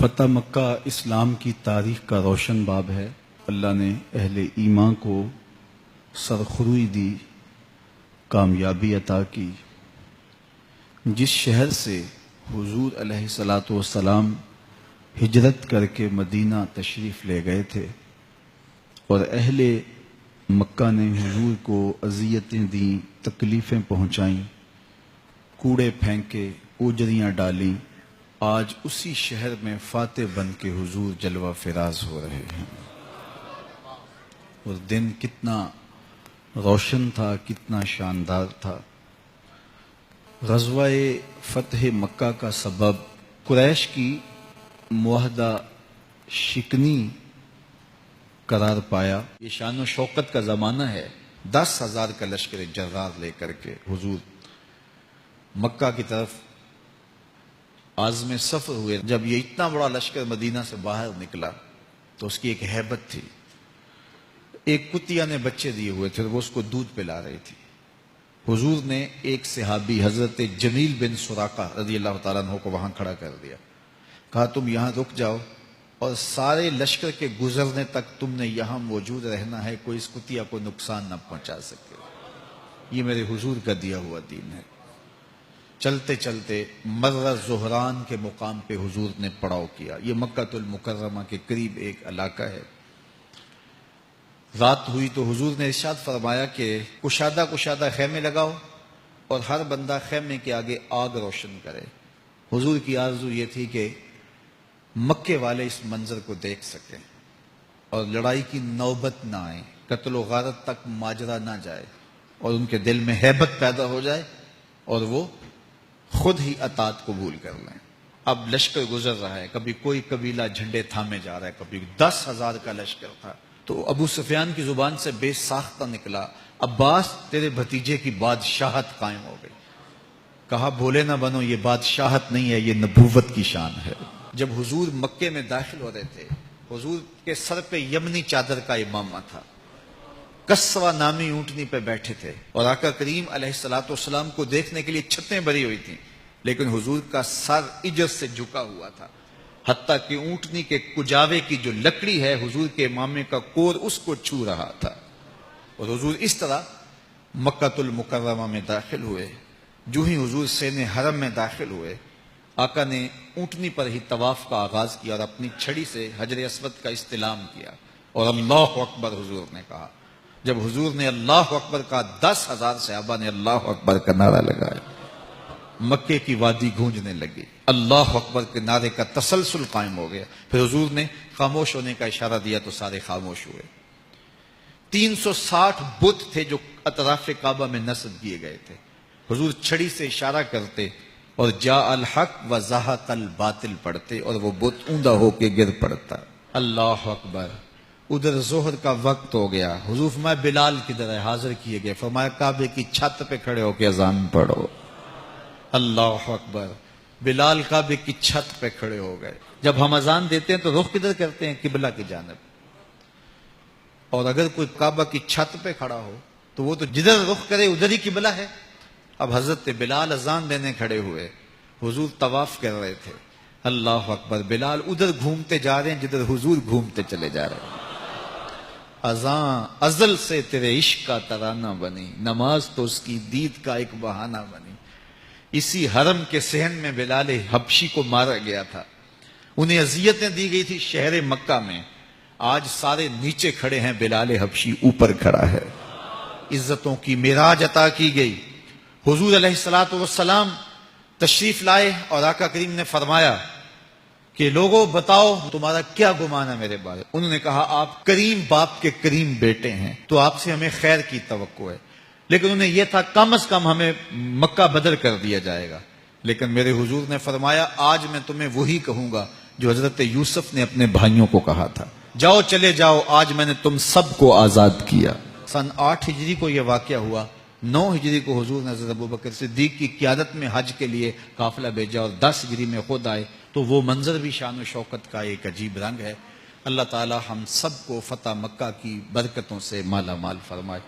فتح مکہ اسلام کی تاریخ کا روشن باب ہے۔ اللہ نے اہل ایمان کو سرخروئی دی، کامیابی عطا کی۔ جس شہر سے حضور علیہ الصلاۃ والسلام ہجرت کر کے مدینہ تشریف لے گئے تھے، اور اہل مکہ نے حضور کو اذیتیں دیں، تکلیفیں پہنچائیں، کوڑے پھینکے، اوجریاں ڈالیں، آج اسی شہر میں فاتح بن کے حضور جلوہ فراز ہو رہے ہیں۔ اور دن کتنا روشن تھا، کتنا شاندار تھا۔ غزوہ فتح مکہ کا سبب قریش کی معاہدہ شکنی قرار پایا۔ یہ شان و شوکت کا زمانہ ہے۔ 10,000 کا لشکر جرار لے کر کے حضور مکہ کی طرف عازم سفر ہوئے۔ جب یہ اتنا بڑا لشکر مدینہ سے باہر نکلا تو اس کی ایک ہیبت تھی۔ ایک کتیا نے بچے دیے ہوئے تھے، وہ اس کو دودھ پلا رہی تھی۔ حضور نے ایک صحابی حضرت جمیل بن سراقہ رضی اللہ تعالیٰ عنہ کو وہاں کھڑا کر دیا، کہا تم یہاں رک جاؤ اور سارے لشکر کے گزرنے تک تم نے یہاں موجود رہنا ہے، کوئی اس کتیا کو نقصان نہ پہنچا سکے۔ یہ میرے حضور کا دیا ہوا دین ہے۔ چلتے چلتے مرہ زہران کے مقام پہ حضور نے پڑاؤ کیا۔ یہ مکہ المکرمہ کے قریب ایک علاقہ ہے۔ رات ہوئی تو حضور نے ارشاد فرمایا کہ کشادہ کشادہ خیمے لگاؤ اور ہر بندہ خیمے کے آگے آگ روشن کرے۔ حضور کی آرزو یہ تھی کہ مکے والے اس منظر کو دیکھ سکیں اور لڑائی کی نوبت نہ آئے، قتل و غارت تک ماجرا نہ جائے، اور ان کے دل میں ہیبت پیدا ہو جائے اور وہ خود ہی اطاعت قبول کر لیں۔ اب لشکر گزر رہا ہے، کبھی کوئی قبیلہ جھنڈے تھامے جا رہا ہے، کبھی 10,000 کا لشکر تھا۔ تو ابو سفیان کی زبان سے بے ساختہ نکلا، عباس تیرے بھتیجے کی بادشاہت قائم ہو گئی۔ کہا بھولے نہ بنو، یہ بادشاہت نہیں ہے، یہ نبوت کی شان ہے۔ جب حضور مکے میں داخل ہو رہے تھے، حضور کے سر پہ یمنی چادر کا امامہ تھا، کسوہ نامی اونٹنی پہ بیٹھے تھے، اور آقا کریم علیہ الصلوۃ والسلام کو دیکھنے کے لیے چھتیں بھری ہوئی تھیں، لیکن حضور کا سر اجر سے جھکا ہوا تھا، حتیٰ کہ اونٹنی کے کجاوے کی جو لکڑی ہے حضور کے امامے کا کور اس کو چھو رہا تھا۔ اور حضور اس طرح مکہ المکرمہ میں داخل ہوئے۔ جو ہی حضور سین حرم میں داخل ہوئے، آقا نے اونٹنی پر ہی طواف کا آغاز کیا اور اپنی چھڑی سے حجر اسود کا استلام کیا، اور اللہ اکبر حضور نے کہا۔ جب حضور نے اللہ اکبر کہا، 10,000 صحابہ نے اللہ اکبر کا نعرہ لگایا، مکے کی وادی گونجنے لگی، اللہ اکبر کے نعرے کا تسلسل قائم ہو گیا۔ پھر حضور نے خاموش ہونے کا اشارہ دیا تو سارے خاموش ہوئے۔ 360 بت تھے جو اطراف کعبہ میں نصب کیے گئے تھے۔ حضور چھڑی سے اشارہ کرتے اور جاء الحق و زہق الباطل پڑھتے، اور وہ بت اوندا ہو کے گر پڑتا۔ اللہ اکبر۔ ادھر ظہر کا وقت ہو گیا۔ حضور فرمایا بلال کدھر ہے؟ حاضر کیے گئے۔ فرمایا کعبے کی چھت پہ کھڑے ہو کے اذان پڑھو۔ اللہ اکبر۔ بلال کعبے کی چھت پہ کھڑے ہو گئے۔ جب ہم اذان دیتے ہیں تو رخ کدھر کرتے ہیں؟ قبلہ کی جانب۔ اور اگر کوئی کعبہ کی چھت پہ کھڑا ہو تو وہ تو جدھر رخ کرے ادھر ہی قبلہ ہے۔ اب حضرت بلال اذان دینے کھڑے ہوئے، حضور طواف کر رہے تھے۔ اللہ اکبر۔ بلال ادھر گھومتے جا رہے ہیں جدھر حضور گھومتے چلے جا رہے ہیں۔ اذان ازل سے تیرے عشق کا ترانہ بنی، نماز تو اس کی دید کا ایک بہانہ بنی۔ اسی حرم کے صحن میں بلال حبشی کو مارا گیا تھا، انہیں اذیتیں دی گئی تھی شہر مکہ میں۔ آج سارے نیچے کھڑے ہیں، بلال حبشی اوپر کھڑا ہے۔ عزتوں کی معراج عطا کی گئی۔ حضور علیہ الصلوۃ والسلام تشریف لائے اور آقا کریم نے فرمایا کہ لوگوں بتاؤ تمہارا کیا گمان ہے میرے بارے؟ انہوں نے کہا آپ کریم باپ کے کریم بیٹے ہیں، تو آپ سے ہمیں خیر کی توقع ہے، لیکن انہیں یہ تھا کم از کم ہمیں مکہ بدر کر دیا جائے گا۔ لیکن میرے حضور نے فرمایا آج میں تمہیں وہی کہوں گا جو حضرت یوسف نے اپنے بھائیوں کو کہا تھا، جاؤ چلے جاؤ، آج میں نے تم سب کو آزاد کیا۔ سن 8 ہجری کو یہ واقعہ ہوا۔ 9 ہجری کو حضور نے حضرت ابوبکر صدیق کی قیادت میں حج کے لیے قافلہ بھیجا اور 10 ہجری میں خود آئے، تو وہ منظر بھی شان و شوکت کا ایک عجیب رنگ ہے۔ اللہ تعالی ہم سب کو فتح مکہ کی برکتوں سے مالا مال فرمائے۔